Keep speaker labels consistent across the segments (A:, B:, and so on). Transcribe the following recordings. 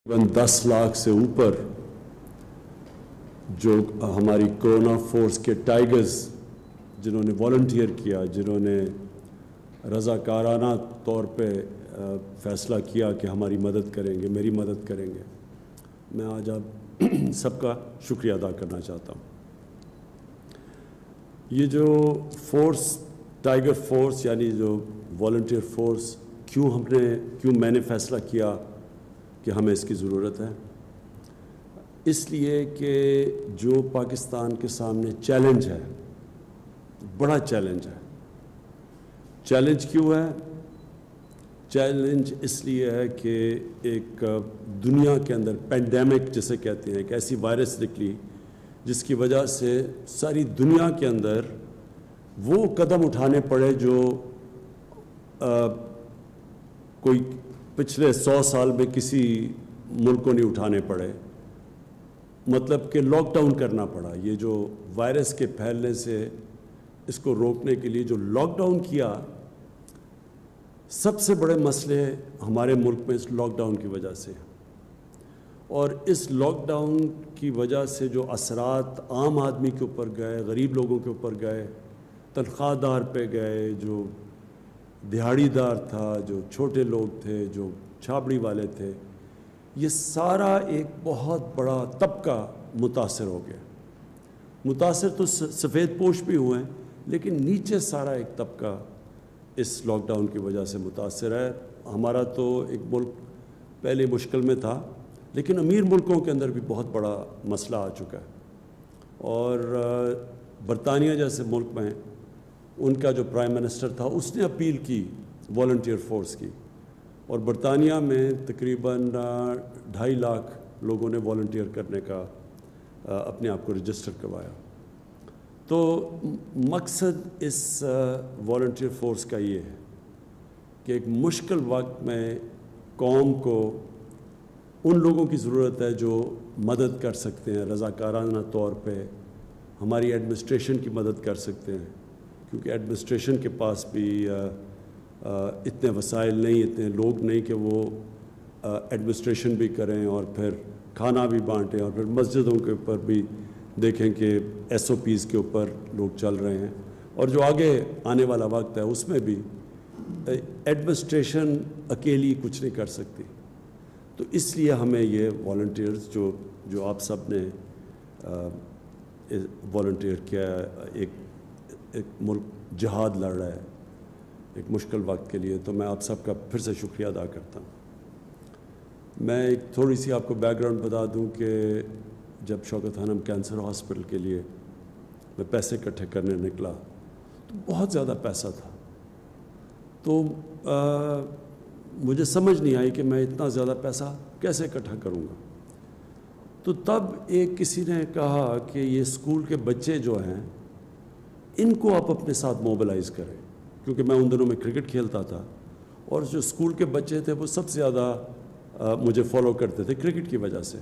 A: تقریباً 10 لاکھ سے اوپر جو ہماری کورونا فورس کے ٹائیگرز جنہوں نے والنٹیئر کیا، جنہوں نے رضاکارانہ طور پہ فیصلہ کیا کہ ہماری مدد کریں گے، میری مدد کریں گے، میں آج آپ سب کا شکریہ ادا کرنا چاہتا ہوں۔ یہ جو فورس ٹائیگر فورس یعنی جو والنٹیئر فورس کیوں میں نے فیصلہ کیا کہ ہمیں اس کی ضرورت ہے، اس لیے کہ جو پاکستان کے سامنے چیلنج ہے، بڑا چیلنج ہے۔ چیلنج کیوں ہے؟ چیلنج اس لیے ہے کہ ایک دنیا کے اندر پینڈیمک جسے کہتے ہیں، ایک ایسی وائرس نکلی جس کی وجہ سے ساری دنیا کے اندر وہ قدم اٹھانے پڑے جو کوئی پچھلے 100 سال میں کسی ملک کو نہیں اٹھانے پڑے، مطلب کہ لاک ڈاؤن کرنا پڑا۔ یہ جو وائرس کے پھیلنے سے اس کو روکنے کے لیے جو لاک ڈاؤن کیا، سب سے بڑے مسئلے ہمارے ملک میں اس لاک ڈاؤن کی وجہ سے، اور اس لاک ڈاؤن کی وجہ سے جو اثرات عام آدمی کے اوپر گئے، غریب لوگوں کے اوپر گئے، تنخواہ دار پہ گئے، جو دہاڑی دار تھا، جو چھوٹے لوگ تھے، جو چھابڑی والے تھے، یہ سارا ایک بہت بڑا طبقہ متاثر ہو گیا۔ متاثر تو سفید پوش بھی ہوئے ہیں، لیکن نیچے سارا ایک طبقہ اس لاک ڈاؤن کی وجہ سے متاثر ہے۔ ہمارا تو ایک ملک پہلے مشکل میں تھا، لیکن امیر ملکوں کے اندر بھی بہت بڑا مسئلہ آ چکا ہے، اور برطانیہ جیسے ملک میں ان کا جو پرائم منسٹر تھا اس نے اپیل کی والنٹیئر فورس کی، اور برطانیہ میں تقریباً 2.5 لاکھ لوگوں نے والنٹیئر کرنے کا اپنے آپ کو رجسٹر کروایا۔ تو مقصد اس والنٹیئر فورس کا یہ ہے کہ ایک مشکل وقت میں قوم کو ان لوگوں کی ضرورت ہے جو مدد کر سکتے ہیں، رضاکارانہ طور پہ ہماری ایڈمنسٹریشن کی مدد کر سکتے ہیں، کیونکہ ایڈمنسٹریشن کے پاس بھی اتنے وسائل نہیں، اتنے لوگ نہیں کہ وہ ایڈمنسٹریشن بھی کریں اور پھر کھانا بھی بانٹیں، اور پھر مسجدوں کے اوپر بھی دیکھیں کہ SOPs کے اوپر لوگ چل رہے ہیں، اور جو آگے آنے والا وقت ہے اس میں بھی ایڈمنسٹریشن اکیلی کچھ نہیں کر سکتی۔ تو اس لیے ہمیں یہ والنٹیئرز جو آپ سب نے والنٹیئر کیا، ایک ملک جہاد لڑ رہا ہے ایک مشکل وقت کے لیے، تو میں آپ سب کا پھر سے شکریہ ادا کرتا ہوں۔ میں ایک تھوڑی سی آپ کو بیک گراؤنڈ بتا دوں کہ جب شوکت خانم کینسر ہاسپٹل کے لیے میں پیسے اکٹھے کرنے نکلا تو بہت زیادہ پیسہ تھا، تو مجھے سمجھ نہیں آئی کہ میں اتنا زیادہ پیسہ کیسے اکٹھا کروں گا۔ تو تب کسی نے کہا کہ یہ اسکول کے بچے جو ہیں ان کو آپ اپنے ساتھ موبلائز کریں، کیونکہ میں ان دنوں میں کرکٹ کھیلتا تھا، اور جو اسکول کے بچے تھے وہ سب سے زیادہ مجھے فالو کرتے تھے کرکٹ کی وجہ سے۔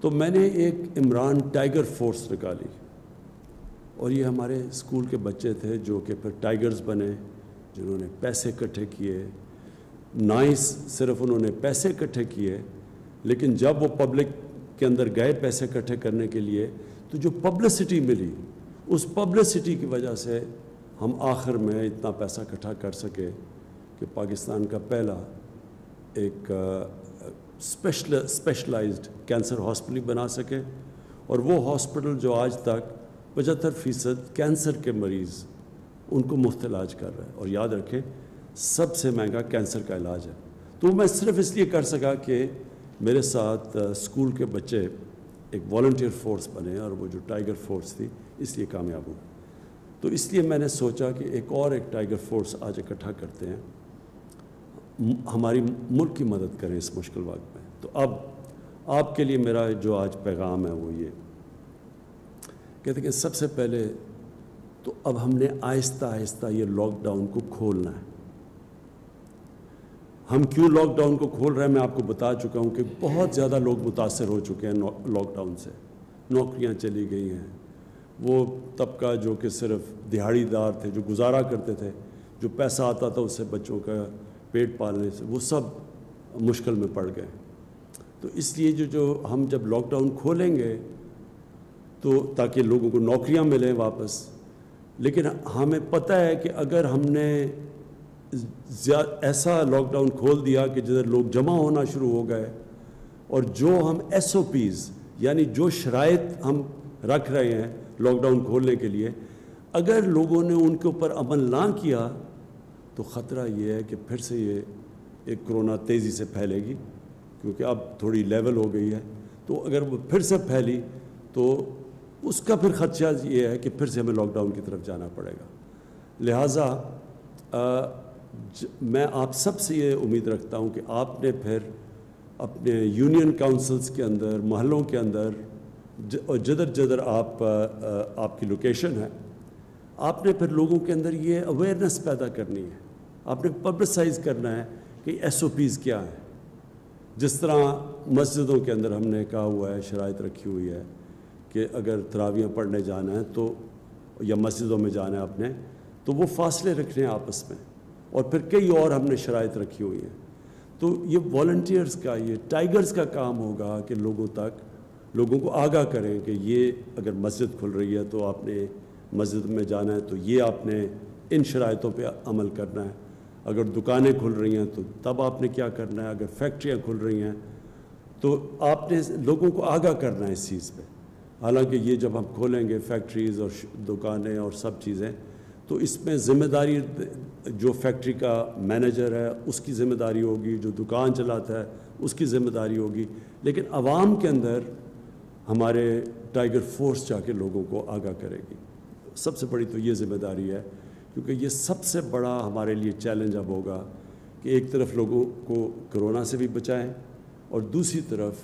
A: تو میں نے ایک عمران ٹائیگر فورس نکالی، اور یہ ہمارے اسکول کے بچے تھے جو کہ پھر ٹائیگرز بنے، جنہوں نے پیسے اکٹھے کیے، نہ ہی صرف انہوں نے پیسے اکٹھے کیے، لیکن جب وہ پبلک کے اندر گئے پیسے اکٹھے کرنے کے لیے، تو جو پبلسٹی ملی، اس پبلسٹی کی وجہ سے ہم آخر میں اتنا پیسہ اکٹھا کر سکے کہ پاکستان کا پہلا ایک اسپیشلائزڈ کینسر ہاسپٹل بنا سکے، اور وہ ہاسپٹل جو آج تک 75% کینسر کے مریض ان کو مفت علاج کر رہا ہے، اور یاد رکھیں سب سے مہنگا کینسر کا علاج ہے۔ تو میں صرف اس لیے کر سکا کہ میرے ساتھ اسکول کے بچے ایک والنٹیئر فورس بنے، اور وہ جو ٹائیگر فورس تھی اس لیے کامیاب ہوا۔ تو اس لیے میں نے سوچا کہ ایک ٹائیگر فورس آج اکٹھا کرتے ہیں، ہماری ملک کی مدد کریں اس مشکل وقت میں۔ تو اب آپ کے لیے میرا جو آج پیغام ہے وہ یہ کہتے ہیں کہ سب سے پہلے تو اب ہم نے آہستہ آہستہ یہ لاک ڈاؤن کو کھولنا ہے۔ ہم کیوں لاک ڈاؤن کو کھول رہے ہیں میں آپ کو بتا چکا ہوں کہ بہت زیادہ لوگ متاثر ہو چکے ہیں لاک ڈاؤن سے، نوکریاں چلی گئی ہیں، وہ طبقہ جو کہ صرف دہاڑی دار تھے، جو گزارا کرتے تھے، جو پیسہ آتا تھا اس سے بچوں کا پیٹ پالنے سے، وہ سب مشکل میں پڑ گئے۔ تو اس لیے جو ہم جب لاک ڈاؤن کھولیں گے تو تاکہ لوگوں کو نوکریاں ملیں واپس، لیکن ہمیں پتہ ہے کہ اگر ہم نے ایسا لاک ڈاؤن کھول دیا کہ جدھر لوگ جمع ہونا شروع ہو گئے، اور جو ہم ایس او پیز یعنی جو شرائط ہم رکھ رہے ہیں لاک ڈاؤن کھولنے کے لیے، اگر لوگوں نے ان کے اوپر عمل نہ کیا تو خطرہ یہ ہے کہ پھر سے یہ ایک کرونا تیزی سے پھیلے گی، کیونکہ اب تھوڑی لیول ہو گئی ہے، تو اگر وہ پھر سے پھیلی تو اس کا پھر خدشہ یہ ہے کہ پھر سے ہمیں لاک ڈاؤن کی طرف جانا پڑے گا۔ لہٰذا میں آپ سب سے یہ امید رکھتا ہوں کہ آپ نے پھر اپنے یونین کاؤنسلز کے اندر، محلوں کے اندر، اور جدھر آپ کی لوکیشن ہے، آپ نے پھر لوگوں کے اندر یہ اویئرنیس پیدا کرنی ہے، آپ نے پبلسائز کرنا ہے کہ ایس او پیز کیا ہیں۔ جس طرح مسجدوں کے اندر ہم نے کہا ہوا ہے، شرائط رکھی ہوئی ہے کہ اگر تراویح پڑھنے جانا ہے تو یا مسجدوں میں جانا ہے اپنے، تو وہ فاصلے رکھنے ہیں آپس میں، اور پھر کئی اور ہم نے شرائط رکھی ہوئی ہیں۔ تو یہ والنٹیئرز کا، یہ ٹائیگرز کا کام ہوگا کہ لوگوں کو آگاہ کریں کہ یہ اگر مسجد کھل رہی ہے تو آپ نے مسجد میں جانا ہے تو یہ آپ نے ان شرائطوں پہ عمل کرنا ہے، اگر دکانیں کھل رہی ہیں تو تب آپ نے کیا کرنا ہے، اگر فیکٹریاں کھل رہی ہیں تو آپ نے لوگوں کو آگاہ کرنا ہے اس چیز پہ۔ حالانکہ یہ جب ہم کھولیں گے فیکٹریز اور دکانیں اور سب چیزیں، تو اس میں ذمہ داری جو فیکٹری کا مینیجر ہے اس کی ذمہ داری ہوگی، جو دکان چلاتا ہے اس کی ذمہ داری ہوگی، لیکن عوام کے اندر ہمارے ٹائیگر فورس جا کے لوگوں کو آگاہ کرے گی۔ سب سے بڑی تو یہ ذمہ داری ہے، کیونکہ یہ سب سے بڑا ہمارے لیے چیلنج اب ہوگا کہ ایک طرف لوگوں کو کرونا سے بھی بچائیں، اور دوسری طرف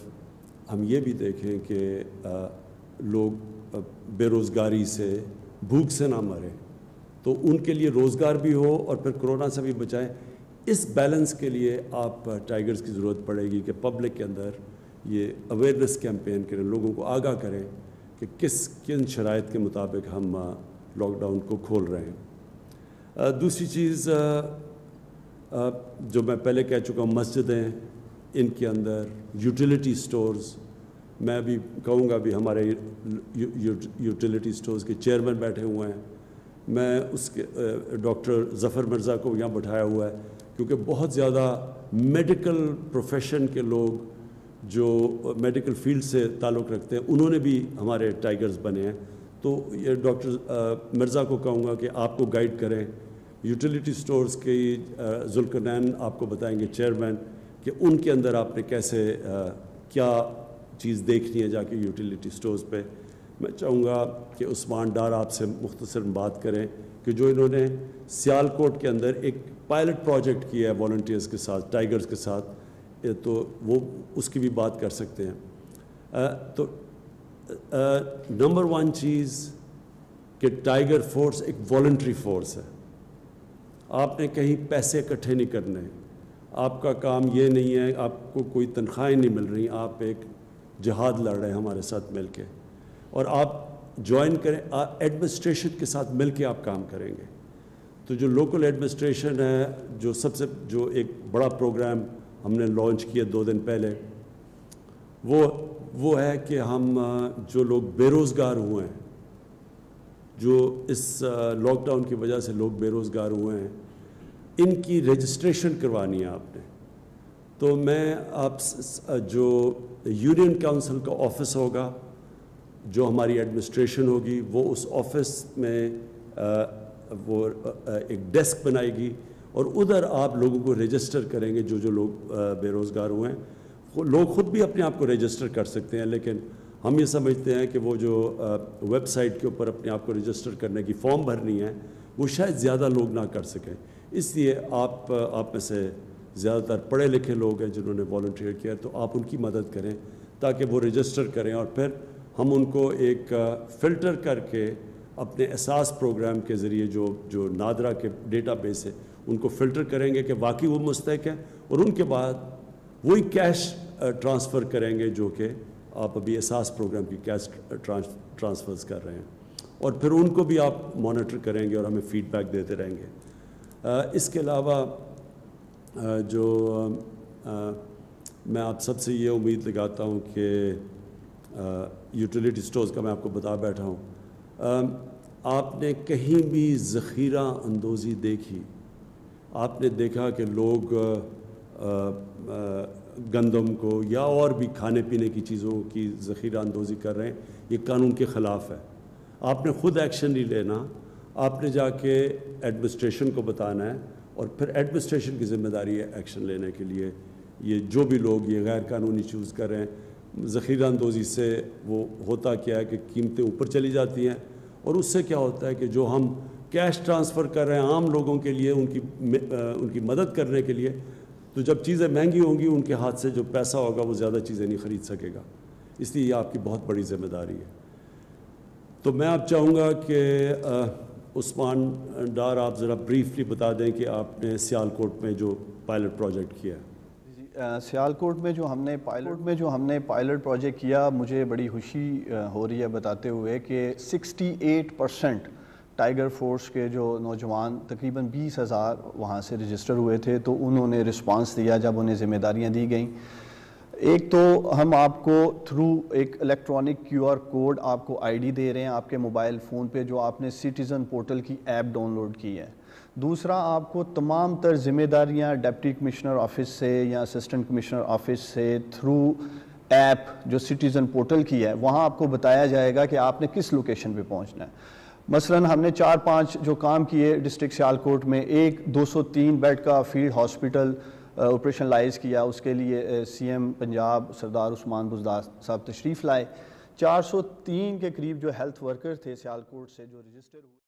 A: ہم یہ بھی دیکھیں کہ لوگ بے روزگاری سے، بھوک سے نہ مریں، تو ان کے لیے روزگار بھی ہو اور پھر کرونا سے بھی بچائیں۔ اس بیلنس کے لیے آپ ٹائیگرز کی ضرورت پڑے گی کہ پبلک کے اندر یہ اویئرنیس کیمپین کریں، لوگوں کو آگاہ کریں کہ کن شرائط کے مطابق ہم لاک ڈاؤن کو کھول رہے ہیں۔ دوسری چیز جو میں پہلے کہہ چکا ہوں، مسجدیں، ان کے اندر یوٹیلیٹی سٹورز، میں بھی کہوں گا بھی ہمارے یوٹیلیٹی سٹورز کے چیئرمین بیٹھے ہوئے ہیں، میں اس کے ڈاکٹر ظفر مرزا کو یہاں بٹھایا ہوا ہے، کیونکہ بہت زیادہ میڈیکل پروفیشن کے لوگ جو میڈیکل فیلڈ سے تعلق رکھتے ہیں، انہوں نے بھی ہمارے ٹائیگرز بنے ہیں۔ تو یہ ڈاکٹر مرزا کو کہوں گا کہ آپ کو گائیڈ کریں، یوٹیلیٹی سٹورز کی ذوالقرنین آپ کو بتائیں گے چیئرمین، کہ ان کے اندر آپ نے کیسے کیا چیز دیکھنی ہے جا کے یوٹیلیٹی سٹورز پہ۔ میں چاہوں گا کہ عثمان ڈار آپ سے مختصر بات کریں کہ جو انہوں نے سیالکوٹ کے اندر ایک پائلٹ پروجیکٹ کیا ہے والنٹیئرز کے ساتھ، ٹائیگرز کے ساتھ، تو وہ اس کی بھی بات کر سکتے ہیں۔ تو نمبر 1 چیز کہ ٹائیگر فورس ایک والنٹری فورس ہے، آپ نے کہیں پیسے اکٹھے نہیں کرنے، آپ کا کام یہ نہیں ہے، آپ کو کوئی تنخواہیں نہیں مل رہی، آپ ایک جہاد لڑ رہے ہیں ہمارے ساتھ مل کے، اور آپ جوائن کریں، ایڈمنسٹریشن کے ساتھ مل کے آپ کام کریں گے۔ تو جو لوکل ایڈمنسٹریشن ہے، جو ایک بڑا پروگرام ہم نے لانچ کیا 2 دن پہلے، وہ ہے کہ ہم جو لوگ بے روزگار ہوئے ہیں، جو اس لاک ڈاؤن کی وجہ سے لوگ بے روزگار ہوئے ہیں، ان کی رجسٹریشن کروانی ہے آپ نے۔ تو میں آپ جو یونین کاؤنسل کا آفس ہوگا، جو ہماری ایڈمنسٹریشن ہوگی، وہ اس آفس میں وہ ایک ڈیسک بنائے گی، اور ادھر آپ لوگوں کو رجسٹر کریں گے، جو لوگ بے روزگار ہوئے ہیں۔ لوگ خود بھی اپنے آپ کو رجسٹر کر سکتے ہیں، لیکن ہم یہ سمجھتے ہیں کہ وہ جو ویب سائٹ کے اوپر اپنے آپ کو رجسٹر کرنے کی فارم بھرنی ہے، وہ شاید زیادہ لوگ نہ کر سکیں، اس لیے آپ میں سے زیادہ تر پڑھے لکھے لوگ ہیں جنہوں نے والنٹیئر کیا، تو آپ ان کی مدد کریں تاکہ وہ رجسٹر کریں، اور پھر ہم ان کو ایک فلٹر کر کے اپنے اساس پروگرام کے ذریعے جو نادرا کے ڈیٹا بیس ہے ان کو فلٹر کریں گے کہ واقعی وہ مستحق ہیں، اور ان کے بعد وہی کیش ٹرانسفر کریں گے جو کہ آپ ابھی اساس پروگرام کی کیش ٹرانسفرز کر رہے ہیں، اور پھر ان کو بھی آپ مانیٹر کریں گے اور ہمیں فیڈ بیک دیتے رہیں گے۔ اس کے علاوہ جو میں آپ سب سے یہ امید لگاتا ہوں کہ یوٹیلیٹی سٹورز کا میں آپ کو بتا بیٹھا ہوں، آپ نے کہیں بھی ذخیرہ اندوزی دیکھی؟ آپ نے دیکھا کہ لوگ گندم کو یا اور بھی کھانے پینے کی چیزوں کی ذخیرہ اندوزی کر رہے ہیں؟ یہ قانون کے خلاف ہے۔ آپ نے خود ایکشن نہیں لینا، آپ نے جا کے ایڈمنسٹریشن کو بتانا ہے، اور پھر ایڈمنسٹریشن کی ذمہ داری ہے ایکشن لینے کے لیے۔ یہ جو بھی لوگ یہ غیر قانونی چوز کر رہے ہیں، ذخیرہ اندوزی سے وہ ہوتا کیا ہے کہ قیمتیں اوپر چلی جاتی ہیں، اور اس سے کیا ہوتا ہے کہ جو ہم کیش ٹرانسفر کر رہے ہیں عام لوگوں کے لیے ان کی مدد کرنے کے لیے، تو جب چیزیں مہنگی ہوں گی ان کے ہاتھ سے جو پیسہ ہوگا وہ زیادہ چیزیں نہیں خرید سکے گا۔ اس لیے یہ آپ کی بہت بڑی ذمہ داری ہے۔ تو میں آپ چاہوں گا کہ عثمان ڈار آپ ذرا بریفلی بتا دیں کہ آپ نے سیالکوٹ میں جو پائلٹ پروجیکٹ کیا ہے۔
B: سیالکوٹ میں جو ہم نے پائلٹ پروجیکٹ کیا، مجھے بڑی خوشی ہو رہی ہے بتاتے ہوئے کہ 68% ٹائیگر فورس کے جو نوجوان تقریباً 20,000 وہاں سے رجسٹر ہوئے تھے، تو انہوں نے رسپانس دیا جب انہیں ذمہ داریاں دی گئیں۔ ایک تو ہم آپ کو تھرو ایک الیکٹرانک کیو آر کوڈ آپ کو آئی ڈی دے رہے ہیں آپ کے موبائل فون پہ، جو آپ نے سٹیزن پورٹل کی ایپ ڈاؤن لوڈ کی ہے۔ دوسرا، آپ کو تمام تر ذمہ داریاں ڈپٹی کمشنر آفس سے یا اسسٹنٹ کمشنر آفس سے تھرو ایپ جو سٹیزن پورٹل کی ہے، وہاں آپ کو بتایا جائے گا کہ آپ نے کس لوکیشن پہ پہنچنا ہے۔ مثلاً ہم نے 4-5 جو کام کیے ڈسٹرکٹ سیالکوٹ میں، ایک 203 بیڈ کا فیلڈ ہاسپٹل آپریشنلائز کیا، اس کے لیے سی ایم پنجاب سردار عثمان بزدار صاحب تشریف لائے۔ 403 کے قریب جو ہیلتھ ورکر تھے سیالکوٹ سے جو رجسٹر ہوئے